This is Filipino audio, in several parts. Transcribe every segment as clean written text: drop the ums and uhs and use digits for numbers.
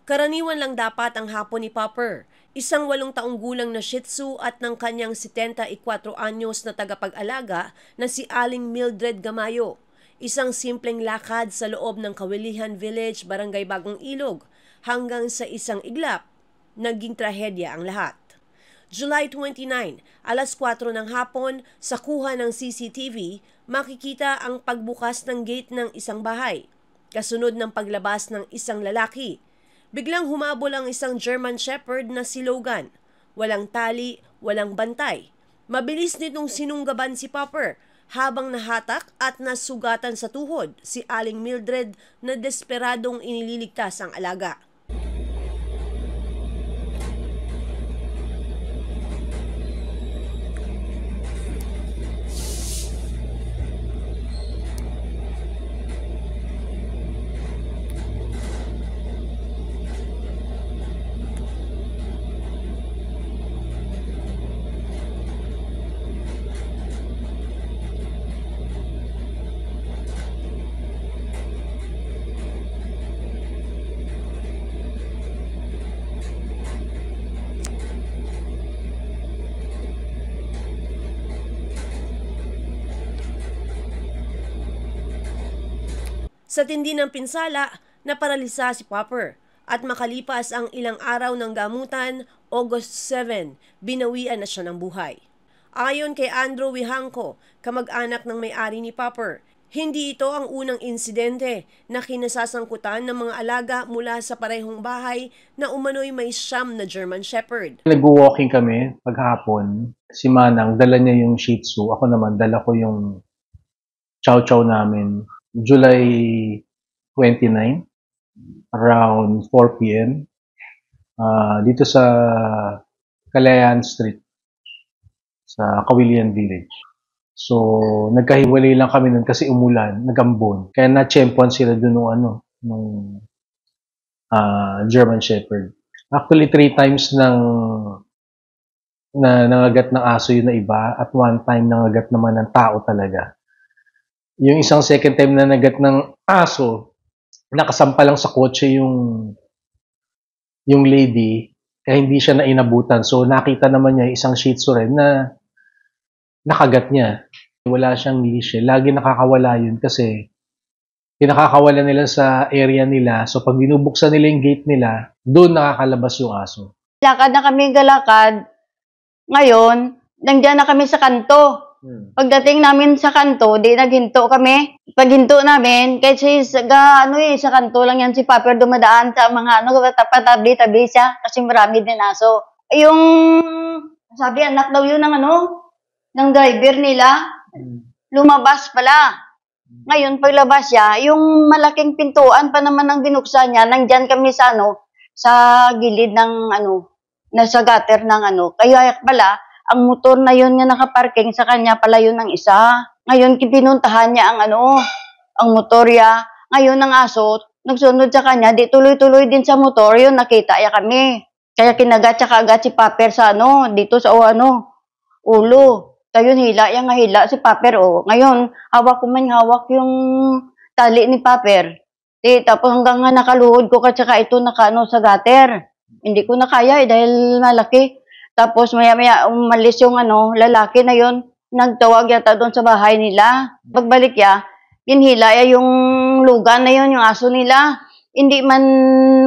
Karaniwan lang dapat ang hapon ni Popper, isang 8 taong gulang na Shih Tzu at ng kanyang 74 anyos na tagapag-alaga na si Aling Mildred Gamayo. Isang simpleng lakad sa loob ng Kawilihan Village, Barangay Bagong Ilog, hanggang sa isang iglap, naging trahedya ang lahat. July 29, alas 4 ng hapon, sa kuha ng CCTV, makikita ang pagbukas ng gate ng isang bahay, kasunod ng paglabas ng isang lalaki. Biglang humabol ang isang German Shepherd na si Logan. Walang tali, walang bantay. Mabilis nitong sinunggaban si Popper habang nahatak at nasugatan sa tuhod si Aling Mildred na desperadong iniligtas ang alaga. Sa tindi ng pinsala, naparalisa si Popper at makalipas ang ilang araw ng gamutan, August 7, binawian na siya ng buhay. Ayon kay Andrew Wihangco, kamag-anak ng may-ari ni Popper, hindi ito ang unang insidente na kinasasangkutan ng mga alaga mula sa parehong bahay na umano'y may siyam na German Shepherd. Nag-walking kami paghapon. Si Manang, dala niya yung Shih Tzu. Ako naman, dala ko yung Chow Chow namin. July 29, around 4 p.m. Dito sa Kalayaan Street, sa Kawilihan Village. So, nagkahiwalay lang kami nun kasi umulan, nagambon. Kaya na-tsempuan sila dun nung German Shepherd. Actually, 3 times nangagat ng aso yun na iba at 1 time nangagat naman ng tao talaga. Yung isang second time na nagat ng aso, nakasampa lang sa kotse yung lady, kaya hindi siya nainabutan. So, nakita naman niya isang Shih Tzu rin na nakagat niya. Wala siyang leash. Lagi nakakawala yun kasi pinakakawala nila sa area nila. So, pag binubuksan nila yung gate nila, doon nakakalabas yung aso. Lakad na kami galakad. Ngayon, nandiyan na kami sa kanto. Pagdating namin sa kanto, di naghinto kami. Paghinto namin, kahit sa kanto lang yan si Popper dumadaan sa mga tabi-tabi siya kasi marami din aso. Yung sabi anak daw yun ng driver nila, lumabas pala. Ngayon paglabas siya, yung malaking pintuan pa naman ang binuksan niya, nandyan kami sa gilid ng nasa gutter ng Kaya pala, ang motor na yun nga nakaparking sa kanya pala yun ang isa. Ngayon, pinuntahan niya ang motorya. Ngayon, ang aso, nagsunod sa kanya, di tuloy-tuloy din sa motor, yun, nakita ya kami. Kaya kinagat siya kaagad si Popper sa dito sa ulo. Tayo hila si Popper, Ngayon, hawak yung tali ni Popper. Tapos hanggang nga nakaluhod ko, at saka ito sa gutter. Hindi ko na kaya dahil malaki. Tapos maya-maya umalis yung lalaki na yon, nagtawag yata doon sa bahay nila. Pagbalik pinhila yung lugan na yon, yung aso nila. Hindi man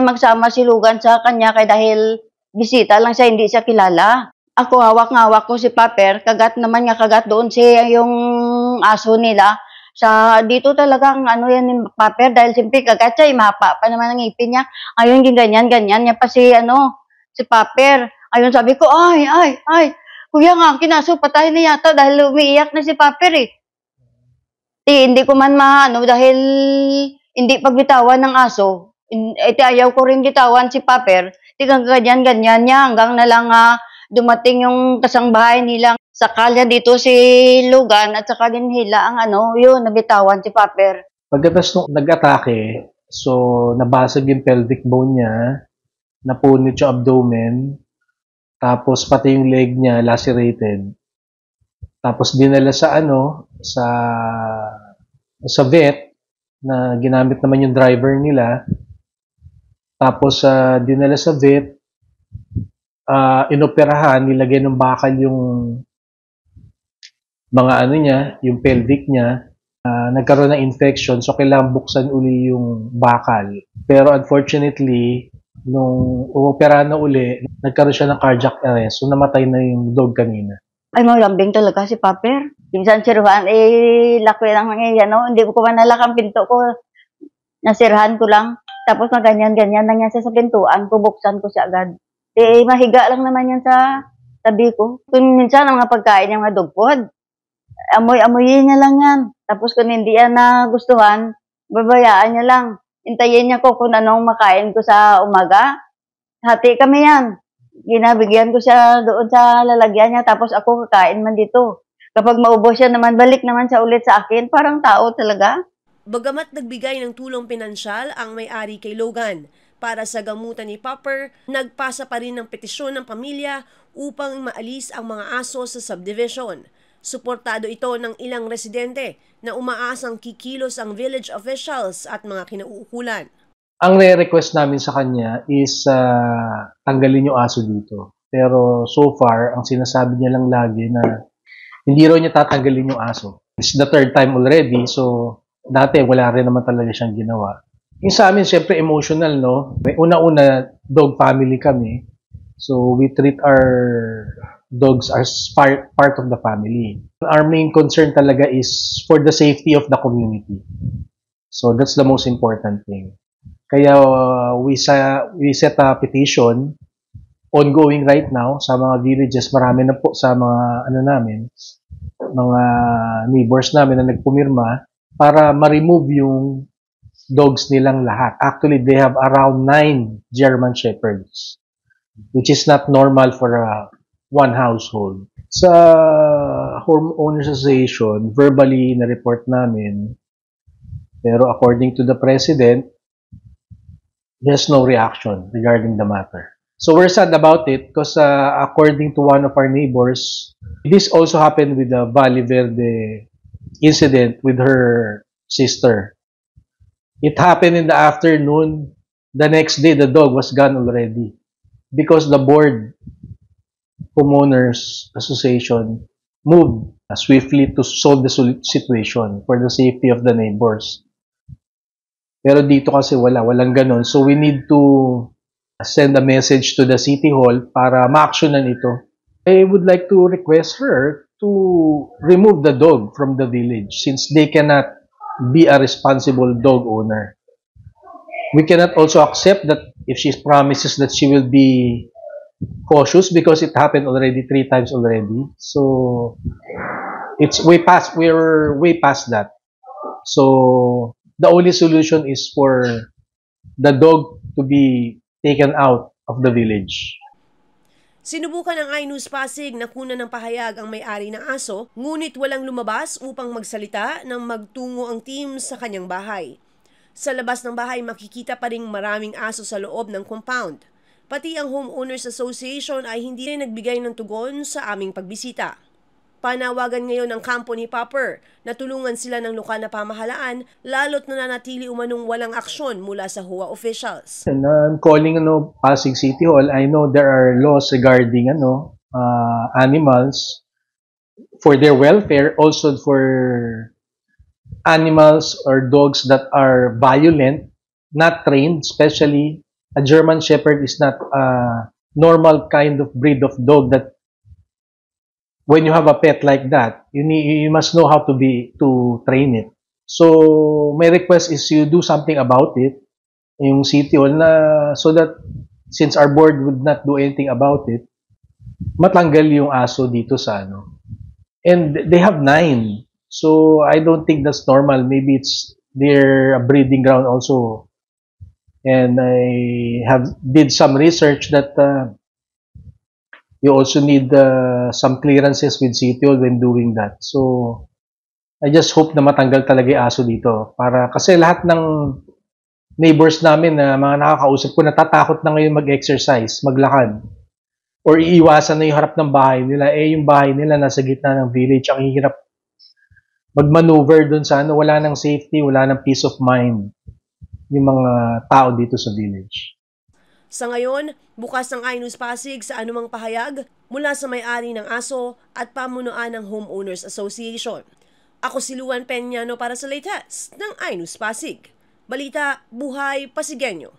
magsama si lugan sa kanya kaya dahil bisita lang siya, hindi siya kilala. Ako hawak ko si Popper, kagat doon yung aso nila. Dito talagang yan ni Popper dahil simple kagat siya, mahaba pa naman ang ngipin niya. Ayun, ganyan niya pa si Popper. Ayun, sabi ko, ay, kuya nga, kinaso, patay na yata dahil umiiyak na si Popper hindi ko man dahil hindi pagbitawan ng aso. Ayaw ko rin bitawan si Popper. Ganyan niya, hanggang na lang dumating yung kasangbahay nila. Sa kalya dito si Lugan at saka din hila ang yun, nabitawan si Popper. Pagkatapos nung nag-atake, so nabasag yung pelvic bone niya, napunit yung abdomen, tapos pati yung leg niya lacerated. Tapos dinala sa sa vet na ginamit naman yung driver nila. Tapos dinala sa vet, inoperahan, nilagay ng bakal yung mga ano niya, yung pelvic niya. Nagkaroon ng infection, so kailangan buksan uli yung bakal. Pero unfortunately, nung umoperahan na uli, nagkaroon siya ng cardiac arrest, so namatay na yung dog kanina. Ay, malambing talaga si Paper. Minsan sirhan, laki lang ano, hindi ko manalak ang pinto ko. Nasirhan ko lang. Tapos ganyan-ganyan lang yan siya sa pintuan ko, buksan ko siya agad. Mahiga lang naman yan sa tabi ko. Kung minsan ang mga pagkain ng mga dog food, amoy-amoyin niya lang yan. Tapos kung hindi yan nagustuhan, babayaan niya lang. Hintayin niya ko kung anong makain ko sa umaga. Hati kami yan. Ginabigyan ko siya doon sa lalagyan niya, tapos ako kakain man dito. Kapag maubos siya naman, balik naman siya ulit sa akin. Parang tao talaga. Bagamat nagbigay ng tulong pinansyal ang may-ari kay Logan para sa gamutan ni Popper, nagpasa pa rin ng petisyon ng pamilya upang maalis ang mga aso sa subdivision. Suportado ito ng ilang residente na umaasang kikilos ang village officials at mga kinauukulan. Ang re-request namin sa kanya is tanggalin yung aso dito. Pero so far, ang sinasabi niya lang lagi na hindi raw niya tatanggalin yung aso. It's the third time already, so dati wala rin naman talaga siyang ginawa. Yung sa amin, syempre emotional, no? May una-una, dog family kami. So we treat our dogs as part of the family. Our main concern talaga is for the safety of the community. So that's the most important thing. Kaya we set a petition ongoing right now sa mga villages. Marami na po sa mga mga neighbors namin na nagpumirma para ma-remove yung dogs nilang lahat. Actually, they have around 9 German Shepherds, which is not normal for one household. Sa Homeowners Association, verbally na-report namin, pero according to the President, there's no reaction regarding the matter. So we're sad about it because according to one of our neighbors, this also happened with the Valle Verde incident with her sister. It happened in the afternoon. The next day, the dog was gone already because the board, Homeowners Association, moved swiftly to solve the situation for the safety of the neighbors. Pero dito kasi walang ganun. So we need to send a message to the City Hall para ma-actionan ito. I would like to request her to remove the dog from the village since they cannot be a responsible dog owner. We cannot also accept that if she promises that she will be cautious because it happened already 3 times already. So we're way past that. So the only solution is for the dog to be taken out of the village. Sinubukan ng iNews Pasig na kunan ng pahayag ang may-ari ng aso, ngunit walang lumabas upang magsalita nang magtungo ang team sa kanyang bahay. Sa labas ng bahay makikita pa ring maraming aso sa loob ng compound. Pati ang Homeowners Association ay hindi rin nagbigay ng tugon sa aming pagbisita. Panawagan ngayon ng kampo ni Popper na tulungan sila ng lokal na pamahalaan lalo't nananatili umanong walang aksyon mula sa HOA officials. And I'm calling Pasig City Hall. I know there are laws regarding animals for their welfare, also for animals or dogs that are violent, not trained, especially a German Shepherd is not a normal kind of breed of dog that when you have a pet like that, you must know how to train it. So my request is you do something about it, yung City Hall so that since our board would not do anything about it, matanggal yung aso dito sa And they have 9. So I don't think that's normal. Maybe it's their breeding ground also. And I did some research that you also need some clearances with City Hall when doing that. So, I just hope na matanggal talaga yung aso dito. Kasi lahat ng neighbors namin na mga nakakausap ko, natatakot na ngayon mag-exercise, maglakad. Or iiwasan na yung harap ng bahay nila. Yung bahay nila nasa gitna ng village. Ang hirap mag-maneuver dun sa wala nang safety, wala nang peace of mind yung mga tao dito sa village. Sa ngayon, bukas ang iNews Pasig sa anumang pahayag mula sa may-ari ng aso at pamunuan ng Homeowners Association. Ako si Luan Peñano para sa latest ng iNews Pasig. Balita, Buhay, Pasigueño.